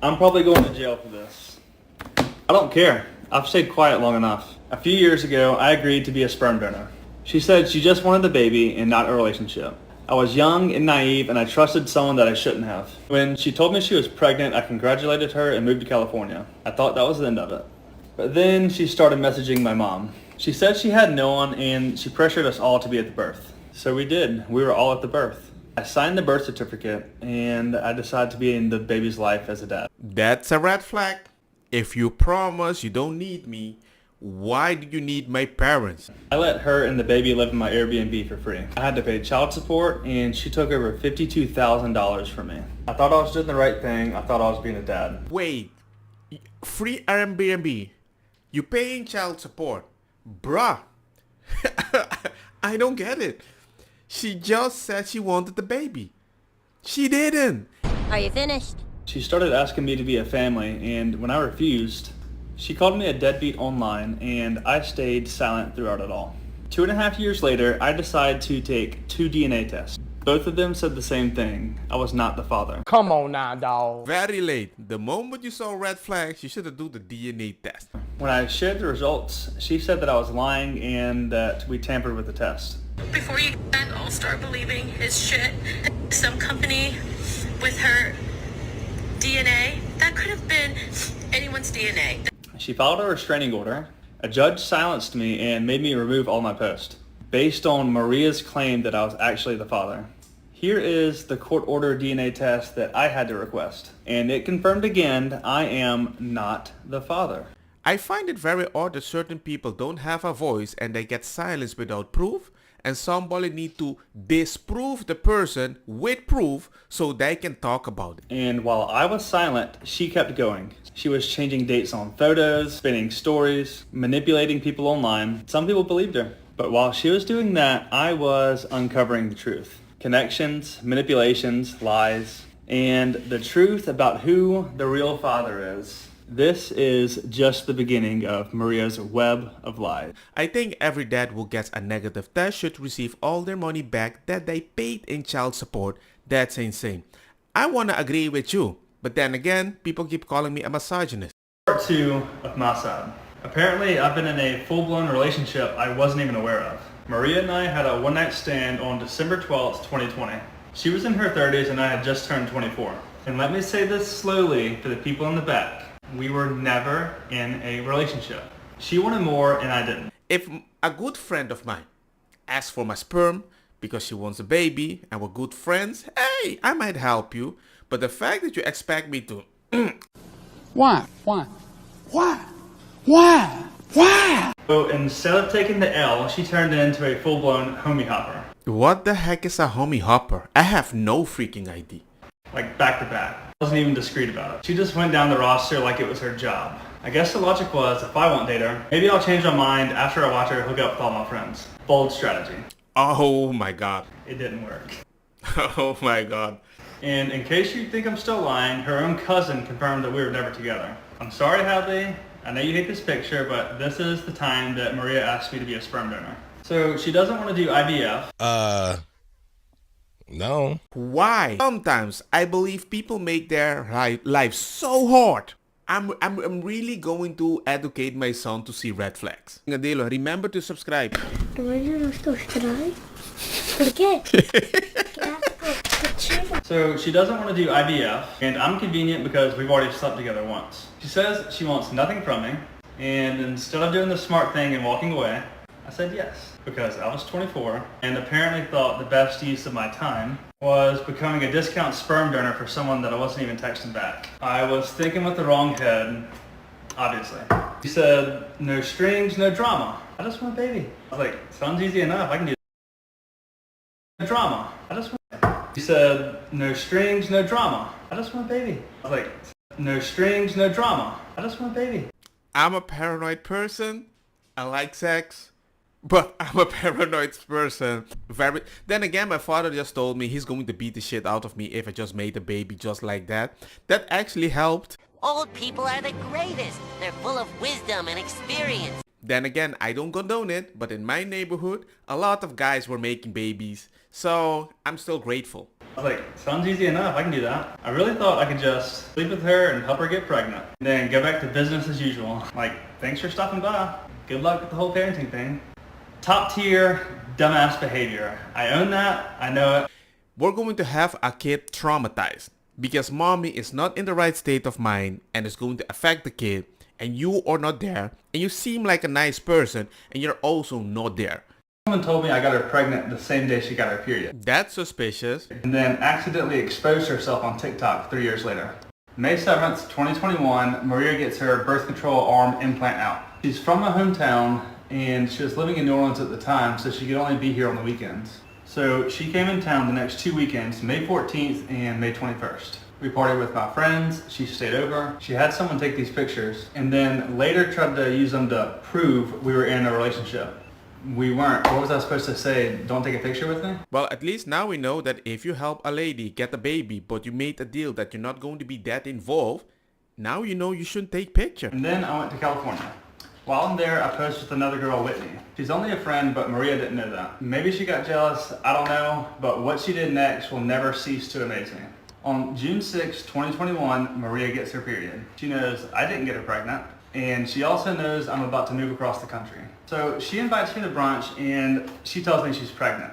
I'm probably going to jail for this. I don't care. I've stayed quiet long enough. A few years ago, I agreed to be a sperm donor. She said she just wanted the baby and not a relationship. I was young and naive, and I trusted someone that I shouldn't have. When she told me she was pregnant, I congratulated her and moved to California. I thought that was the end of it. But then she started messaging my mom. She said she had no one, and she pressured us all to be at the birth. So we did. We were all at the birth. I signed the birth certificate, and I decided to be in the baby's life as a dad. That's a red flag. If you promise you don't need me, why do you need my parents? I let her and the baby live in my Airbnb for free. I had to pay child support, and she took over $52,000 from me. I thought I was doing the right thing. I thought I was being a dad. Wait, free Airbnb? You paying child support? Bruh, I don't get it. She just said she wanted the baby. She didn't. Are you finished? She started asking me to be a family, and when I refused, she called me a deadbeat online, and I stayed silent throughout it all. 2.5 years later, I decided to take 2 DNA tests. Both of them said the same thing. I was not the father. Come on now, dawg. Very late. The moment you saw red flags, you should have done the DNA test. When I shared the results, she said that I was lying and that we tampered with the test. Before you all start believing his shit, some company with her DNA, that could have been anyone's DNA. She filed a restraining order. A judge silenced me and made me remove all my posts based on Maria's claim that I was actually the father. Here is the court-ordered DNA test that I had to request, and it confirmed again I am not the father. I find it very odd that certain people don't have a voice and they get silenced without proof, and somebody need to disprove the person with proof so they can talk about it. And while I was silent, she kept going. She was changing dates on photos, spinning stories, manipulating people online. Some people believed her. But while she was doing that, I was uncovering the truth. Connections, manipulations, lies, and the truth about who the real father is. This is just the beginning of Maria's web of lies. I think every dad who gets a negative test should receive all their money back that they paid in child support. That's insane. I want to agree with you, but then again, people keep calling me a misogynist. Part 2 of my side. Apparently, I've been in a full-blown relationship I wasn't even aware of. Maria and I had a one-night stand on December 12th, 2020. She was in her 30s and I had just turned 24. And let me say this slowly for the people in the back. We were never in a relationship. She wanted more and I didn't. If a good friend of mine asks for my sperm because she wants a baby and we're good friends, hey, I might help you. But the fact that you expect me to... Why? Why? So instead of taking the L, she turned it into a full-blown homie hopper. What the heck is a homie hopper? I have no freaking idea. Like back to back. Wasn't even discreet about it. She just went down the roster like it was her job. I guess the logic was, if I won't date her, maybe I'll change my mind after I watch her hook up with all my friends. Bold strategy. Oh my god. It didn't work. Oh my god. And in case you think I'm still lying, her own cousin confirmed that we were never together. I'm sorry, Hadley. I know you hate this picture, but this is the time that Maria asked me to be a sperm donor. So she doesn't want to do IVF. No. Why? Sometimes I believe people make their life so hard. I'm really going to educate my son to see red flags. Adelo, remember to subscribe. ¿Por qué? So she doesn't want to do IVF, and I'm convenient because we've already slept together once. She says she wants nothing from me, and instead of doing the smart thing and walking away, I said yes, because I was 24 and apparently thought the best use of my time was becoming a discount sperm donor for someone that I wasn't even texting back. I was thinking with the wrong head, obviously. She said, no strings, no drama. I just want a baby. I was like, sounds easy enough. I can do no drama. I just want a baby. She said, no strings, no drama. I just want a baby. I was like, no strings, no drama. I just want a baby. I'm a paranoid person. I like sex. But I'm a paranoid person. Then again, my father just told me he's going to beat the shit out of me if I just made a baby just like that. That actually helped. Old people are the greatest. They're full of wisdom and experience. Then again, I don't condone it, but in my neighborhood, a lot of guys were making babies. So I'm still grateful. I was like, sounds easy enough, I can do that. I really thought I could just sleep with her and help her get pregnant. And then go back to business as usual. Like, thanks for stopping by. Good luck with the whole parenting thing. Top tier, dumbass behavior. I own that, I know it. We're going to have a kid traumatized because mommy is not in the right state of mind and it's going to affect the kid, and you are not there, and you seem like a nice person and you're also not there. Someone told me I got her pregnant the same day she got her period. That's suspicious. And then accidentally exposed herself on TikTok 3 years later. May 7th, 2021, Maria gets her birth control arm implant out. She's from my hometown and she was living in New Orleans at the time, so she could only be here on the weekends. So she came in town the next 2 weekends, May 14th and May 21st. We partied with my friends, she stayed over, she had someone take these pictures, and then later tried to use them to prove we were in a relationship. We weren't. What was I supposed to say? Don't take a picture with me? Well, at least now we know that if you help a lady get a baby, but you made a deal that you're not going to be that involved, now you know you shouldn't take pictures. And then I went to California. While I'm there, I posed with another girl, Whitney. She's only a friend, but Maria didn't know that. Maybe she got jealous, I don't know, but what she did next will never cease to amaze me. On June 6, 2021, Maria gets her period. She knows I didn't get her pregnant, and she also knows I'm about to move across the country. So she invites me to brunch, and she tells me she's pregnant,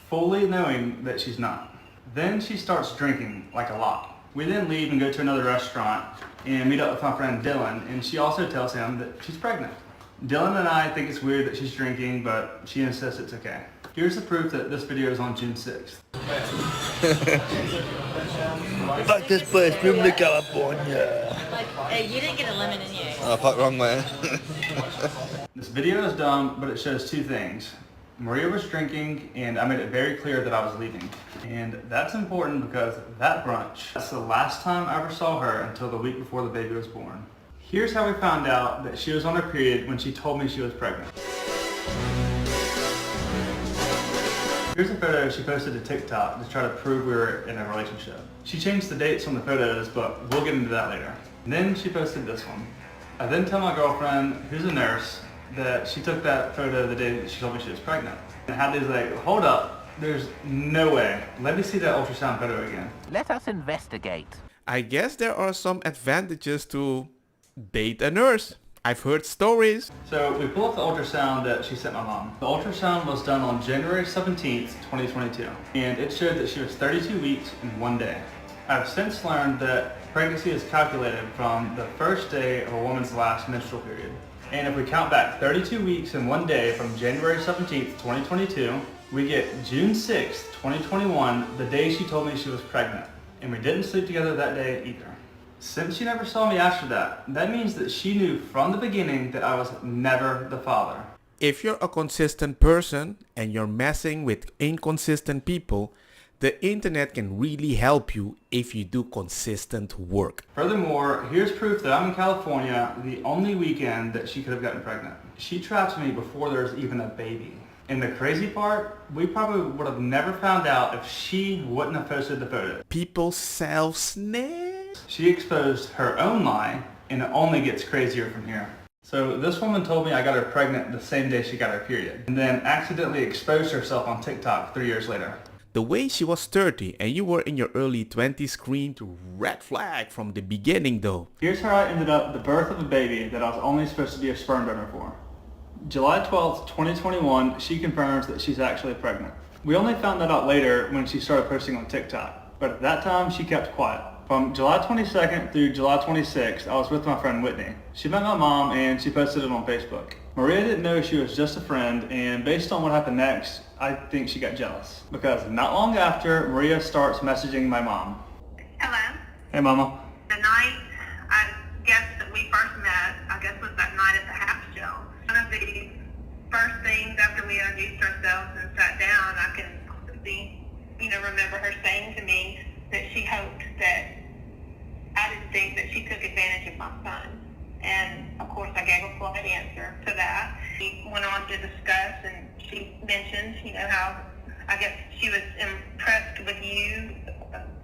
fully knowing that she's not. Then she starts drinking, like a lot. We then leave and go to another restaurant and meet up with my friend Dylan, and she also tells him that she's pregnant. Dylan and I think it's weird that she's drinking, but she insists it's okay. Here's the proof that this video is on June 6th. Fuck this place, from the California. Hey, you didn't get a lemon in you. Oh, fuck, wrong way. This video is dumb, but it shows two things. Maria was drinking, and I made it very clear that I was leaving. And that's important because that brunch, that's the last time I ever saw her until the week before the baby was born. Here's how we found out that she was on her period when she told me she was pregnant. Here's a photo she posted to TikTok to try to prove we were in a relationship. She changed the dates on the photos, but we'll get into that later. And then she posted this one. I then tell my girlfriend, who's a nurse, that she took that photo the day that she told me she was pregnant. And had these like, hold up, there's no way. Let me see that ultrasound photo again. Let us investigate. I guess there are some advantages to date a nurse. I've heard stories. So we pull up the ultrasound that she sent my mom. The ultrasound was done on January 17th, 2022. And it showed that she was 32 weeks and 1 day. I've since learned that pregnancy is calculated from the first day of a woman's last menstrual period. And if we count back 32 weeks and 1 day from January 17th, 2022, we get June 6th, 2021, the day she told me she was pregnant. And we didn't sleep together that day either. Since she never saw me after that, that means that she knew from the beginning that I was never the father. If you're a consistent person and you're messing with inconsistent people, the internet can really help you if you do consistent work. Furthermore, here's proof that I'm in California the only weekend that she could have gotten pregnant. She trapped me before there was even a baby. And the crazy part, we probably would have never found out if she wouldn't have posted the photo. People self-snitch. She exposed her own lie, and it only gets crazier from here. So this woman told me I got her pregnant the same day she got her period, and then accidentally exposed herself on TikTok 3 years later. The way she was 30 and you were in your early 20s screamed red flag from the beginning though. Here's how I ended up the birth of a baby that I was only supposed to be a sperm donor for. July 12th, 2021, she confirms that she's actually pregnant. We only found that out later when she started posting on TikTok, but at that time she kept quiet. From July 22nd through July 26th, I was with my friend Whitney. She met my mom and she posted it on Facebook. Maria didn't know she was just a friend, and based on what happened next, I think she got jealous. Because not long after, Maria starts messaging my mom. Hello. Hey mama. The night, I guess that we first met, I guess was that night at the half show. One of the first things after we introduced ourselves and sat down, I can remember her saying to me that she hoped that I didn't think that she took advantage of my son. And of course I gave a polite answer to that. We went on to discuss, and she mentioned, how I guess she was impressed with you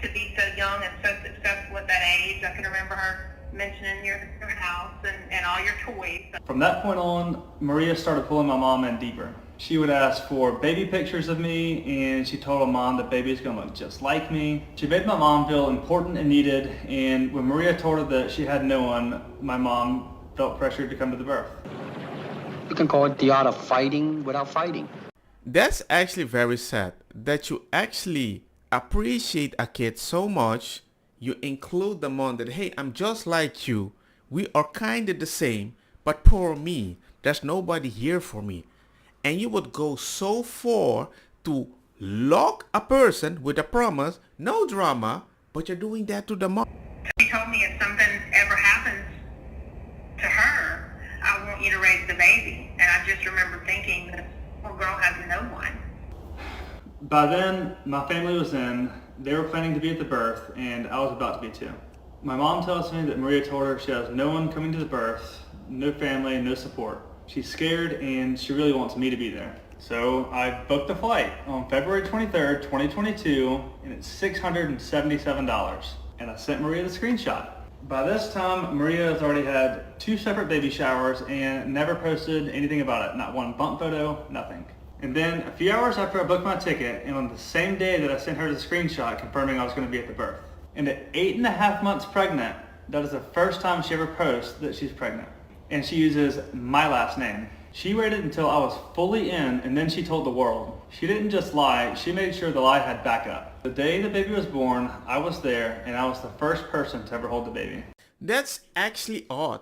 to be so young and so successful at that age. I can remember her mentioning your house and all your toys. From that point on, Maria started pulling my mom in deeper. She would ask for baby pictures of me, and she told her mom that baby's gonna look just like me. She made my mom feel important and needed, and when Maria told her that she had no one, my mom felt pressured to come to the birth. You can call it the art of fighting without fighting. That's actually very sad that you actually appreciate a kid so much. You include them on that, hey, I'm just like you. We are kind of the same, but poor me. There's nobody here for me. And you would go so far to lock a person with a promise, no drama, but you're doing that to the mom. She told me if something ever happens to her, I want you to raise the baby. And I just remember thinking that poor girl has no one. By then, my family was in. They were planning to be at the birth, and I was about to be too. My mom tells me that Maria told her she has no one coming to the birth, no family, no support. She's scared, and she really wants me to be there. So I booked the flight on February 23rd, 2022, and it's $677. And I sent Maria the screenshot. By this time, Maria has already had 2 separate baby showers and never posted anything about it. Not one bump photo, nothing. And then a few hours after I booked my ticket, and on the same day that I sent her the screenshot confirming I was going to be at the birth. And at 8.5 months pregnant, that is the first time she ever posts that she's pregnant. And she uses my last name. She waited until I was fully in, and then she told the world. She didn't just lie, she made sure the lie had backup. The day the baby was born, I was there, and I was the first person to ever hold the baby. That's actually odd.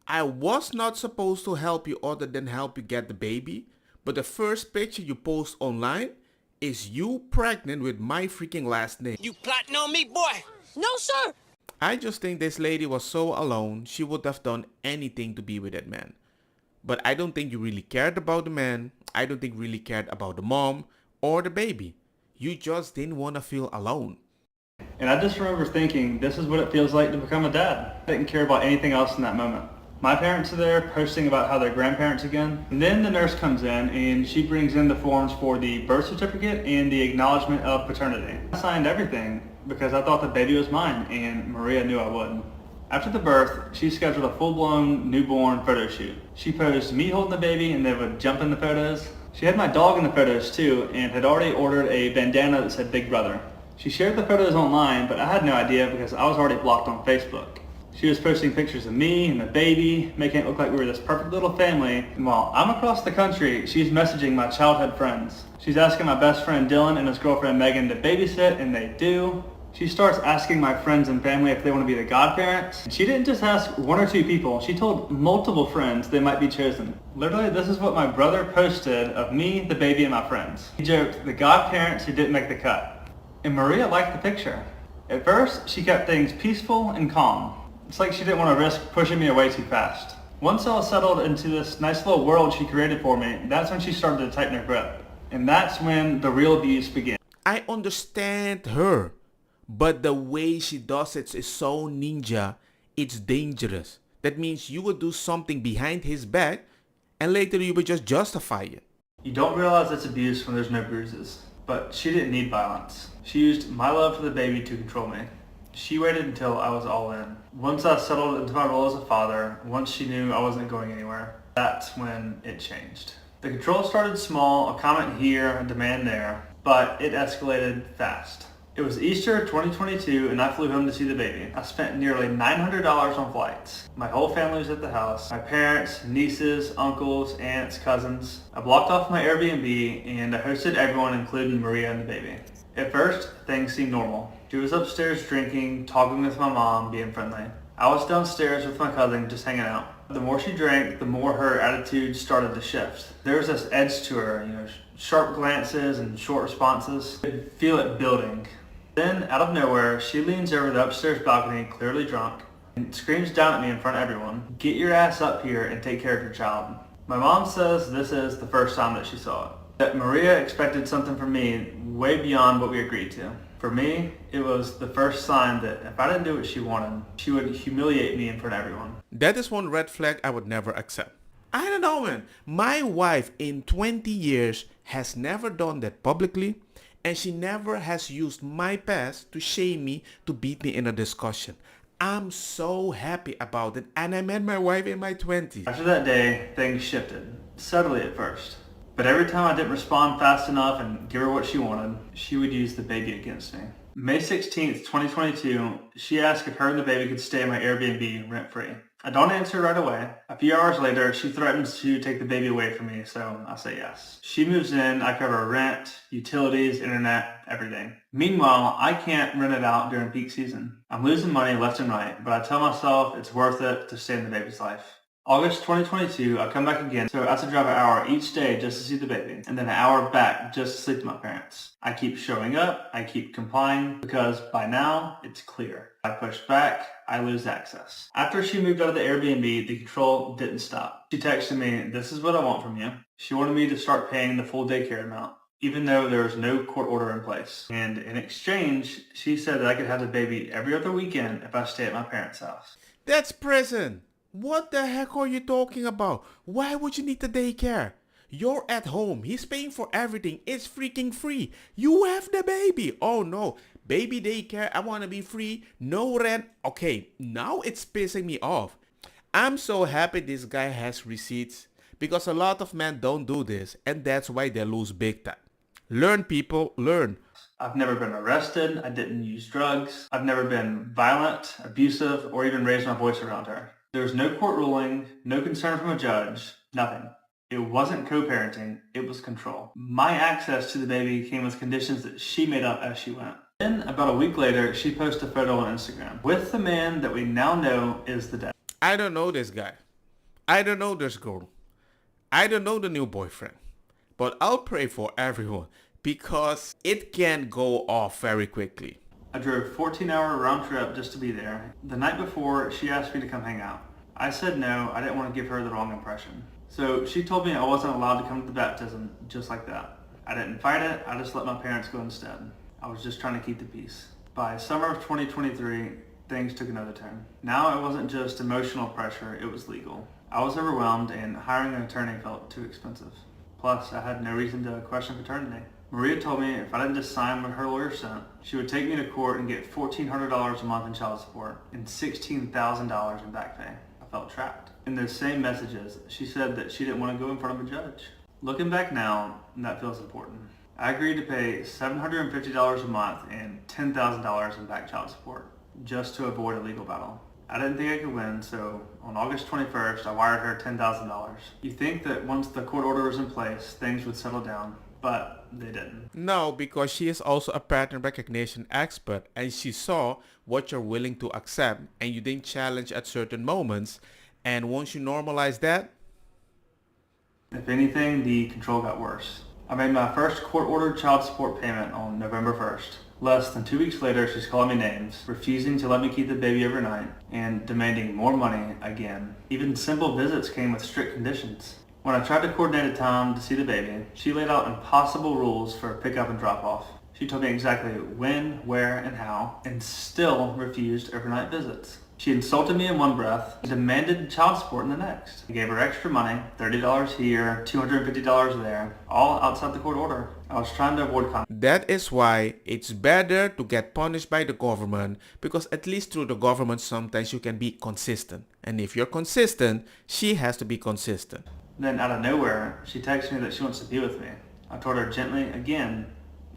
I was not supposed to help you other than help you get the baby, but the first picture you post online is you pregnant with my freaking last name. You plotting on me, boy? No, sir. I just think this lady was so alone, she would have done anything to be with that man. But I don't think you really cared about the man. I don't think you really cared about the mom or the baby. You just didn't want to feel alone. And I just remember thinking, this is what it feels like to become a dad. I didn't care about anything else in that moment. My parents are there posting about how they're grandparents again. And then the nurse comes in and she brings in the forms for the birth certificate and the acknowledgement of paternity. I signed everything because I thought the baby was mine, and Maria knew I would. After the birth, she scheduled a full-blown newborn photo shoot. She posed me holding the baby and they would jump in the photos. She had my dog in the photos too and had already ordered a bandana that said Big Brother. She shared the photos online, but I had no idea because I was already blocked on Facebook. She was posting pictures of me and the baby, making it look like we were this perfect little family. And while I'm across the country, she's messaging my childhood friends. She's asking my best friend Dylan and his girlfriend Megan to babysit, and they do. She starts asking my friends and family if they want to be the godparents. She didn't just ask 1 or 2 people, she told multiple friends they might be chosen. Literally, this is what my brother posted of me, the baby, and my friends. He joked, the godparents who didn't make the cut. And Maria liked the picture. At first, she kept things peaceful and calm. It's like she didn't want to risk pushing me away too fast. Once I was settled into this nice little world she created for me, that's when she started to tighten her grip. And that's when the real abuse began. I understand her. But the way she does it is so ninja, it's dangerous. That means you would do something behind his back and later you would just justify it. You don't realize it's abuse when there's no bruises. But she didn't need violence. She used my love for the baby to control me. She waited until I was all in. Once I settled into my role as a father, once she knew I wasn't going anywhere, that's when it changed. The control started small, a comment here, a demand there, but it escalated fast. It was Easter 2022 and I flew home to see the baby. I spent nearly $900 on flights. My whole family was at the house. My parents, nieces, uncles, aunts, cousins. I blocked off my Airbnb and I hosted everyone including Maria and the baby. At first, things seemed normal. She was upstairs drinking, talking with my mom, being friendly. I was downstairs with my cousin just hanging out. The more she drank, the more her attitude started to shift. There was this edge to her, sharp glances and short responses. I could feel it building. Then, out of nowhere, she leans over the upstairs balcony, clearly drunk, and screams down at me in front of everyone, "Get your ass up here and take care of your child." My mom says this is the first time that she saw it. That Maria expected something from me way beyond what we agreed to. For me, it was the first sign that if I didn't do what she wanted, she would humiliate me in front of everyone. That is one red flag I would never accept. I don't know, man. My wife in 20 years has never done that publicly. And she never has used my past to shame me, to beat me in a discussion. I'm so happy about it, and I met my wife in my 20s. After that day, things shifted. Subtly at first. But every time I didn't respond fast enough and give her what she wanted, she would use the baby against me. May 16th, 2022, she asked if her and the baby could stay in my Airbnb rent-free. I don't answer right away. A few hours later, she threatens to take the baby away from me, so I say yes. She moves in, I cover rent, utilities, internet, everything. Meanwhile, I can't rent it out during peak season. I'm losing money left and right, but I tell myself it's worth it to stay in the baby's life. August 2022, I come back again, so I have to drive an hour each day just to see the baby, and then an hour back just to sleep with my parents. I keep showing up, I keep complying, because by now, it's clear. I push back, I lose access. After she moved out of the Airbnb, the control didn't stop. She texted me, "This is what I want from you." She wanted me to start paying the full daycare amount, even though there was no court order in place. And in exchange, she said that I could have the baby every other weekend if I stay at my parents' house. That's prison. What the heck are you talking about? Why would you need the daycare? You're at home. He's paying for everything. It's freaking free. You have the baby. Oh no. Baby daycare. I want to be free. No rent. Okay, now it's pissing me off. I'm so happy this guy has receipts because a lot of men don't do this and that's why they lose big time. Learn, people. Learn. I've never been arrested. I didn't use drugs. I've never been violent, abusive, or even raised my voice around her. There was no court ruling, no concern from a judge, nothing. It wasn't co-parenting, it was control. My access to the baby came with conditions that she made up as she went. Then, about a week later, she posted a photo on Instagram with the man that we now know is the dad. I don't know this guy. I don't know this girl. I don't know the new boyfriend. But I'll pray for everyone because it can go off very quickly. I drove a 14-hour round trip just to be there. The night before, she asked me to come hang out. I said no, I didn't want to give her the wrong impression. So she told me I wasn't allowed to come to the baptism just like that. I didn't fight it, I just let my parents go instead. I was just trying to keep the peace. By summer of 2023, things took another turn. Now it wasn't just emotional pressure, it was legal. I was overwhelmed and hiring an attorney felt too expensive. Plus, I had no reason to question paternity. Maria told me if I didn't just sign what her lawyer sent, she would take me to court and get $1,400 a month in child support and $16,000 in back pay. I felt trapped. In those same messages, she said that she didn't want to go in front of a judge. Looking back now, that feels important. I agreed to pay $750 a month and $10,000 in back child support just to avoid a legal battle. I didn't think I could win, so on August 21st, I wired her $10,000. You think that once the court order was in place, things would settle down, but they didn't. No, because she is also a pattern recognition expert and she saw what you're willing to accept and you didn't challenge at certain moments. And once you normalize that, if anything, the control got worse. I made my first court-ordered child support payment on November 1st. Less than 2 weeks later, she's calling me names, refusing to let me keep the baby overnight, and demanding more money again. Even simple visits came with strict conditions. When I tried to coordinate a time to see the baby, she laid out impossible rules for pickup and drop-off. She told me exactly when, where, and how, and still refused overnight visits. She insulted me in one breath, demanded child support in the next. I gave her extra money, $30 here, $250 there, all outside the court order. I was trying to avoid conflict. that is why it's better to get punished by the government, because at least through the government sometimes you can be consistent. And if you're consistent, she has to be consistent. Then out of nowhere, she texted me that she wants to be with me. I told her gently, again,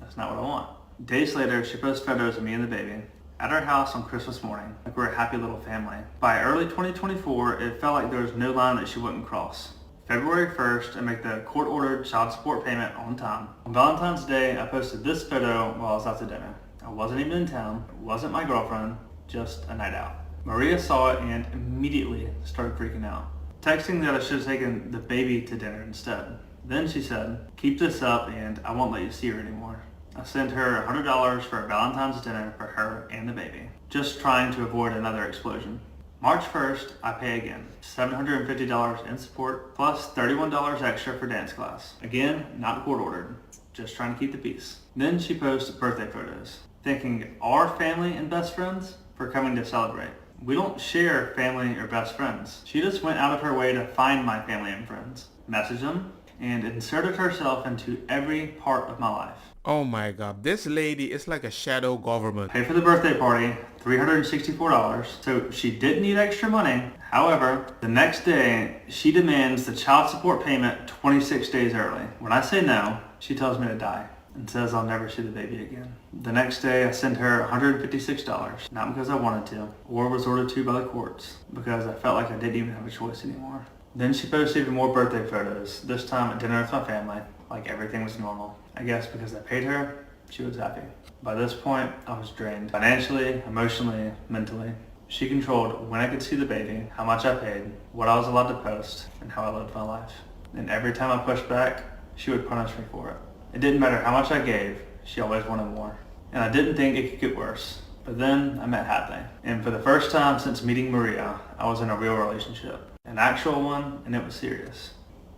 that's not what I want. Days later, she posted photos of me and the baby at our house on Christmas morning, like we're a happy little family. By early 2024, it felt like there was no line that she wouldn't cross. February 1st, I make the court-ordered child support payment on time. On Valentine's Day, I posted this photo while I was out to dinner. I wasn't even in town, it wasn't my girlfriend, just a night out. Maria saw it and immediately started freaking out, texting that I should have taken the baby to dinner instead. Then she said, "Keep this up and I won't let you see her anymore." I sent her $100 for a Valentine's dinner for her and the baby, just trying to avoid another explosion. March 1st, I pay again, $750 in support, plus $31 extra for dance class. Again, not court ordered, just trying to keep the peace. Then she posts birthday photos, thanking our family and best friends for coming to celebrate. We don't share family or best friends. She just went out of her way to find my family and friends, message them, and inserted herself into every part of my life. Oh my god, this lady is like a shadow government. Paid for the birthday party, $364, so she didn't need extra money. However, the next day, she demands the child support payment 26 days early. When I say no, she tells me to die and says I'll never see the baby again. The next day, I sent her $156, not because I wanted to, or was ordered to by the courts, because I felt like I didn't even have a choice anymore. Then she posted even more birthday photos, this time at dinner with my family, like everything was normal. I guess because I paid her, she was happy. By this point, I was drained. Financially, emotionally, mentally. She controlled when I could see the baby, how much I paid, what I was allowed to post, and how I lived my life. And every time I pushed back, she would punish me for it. It didn't matter how much I gave, she always wanted more. And I didn't think it could get worse. But then I met Hadley. And for the first time since meeting Maria, I was in a real relationship. An actual one, and it was serious.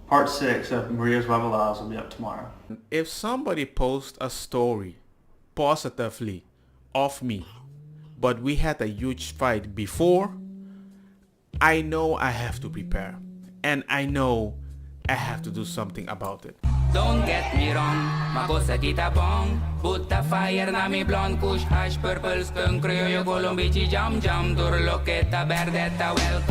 Part 6 of Maria's Web of Lies will be up tomorrow. If somebody posts a story positively of me, but we had a huge fight before, I know I have to prepare. And I know I have to do something about it. Don't get me wrong, makosa kita bong. Put the fire na mi blonde, kush hash, purple skunk, criollo, colombici, jam jam, turloqueta, verdetta, welcome.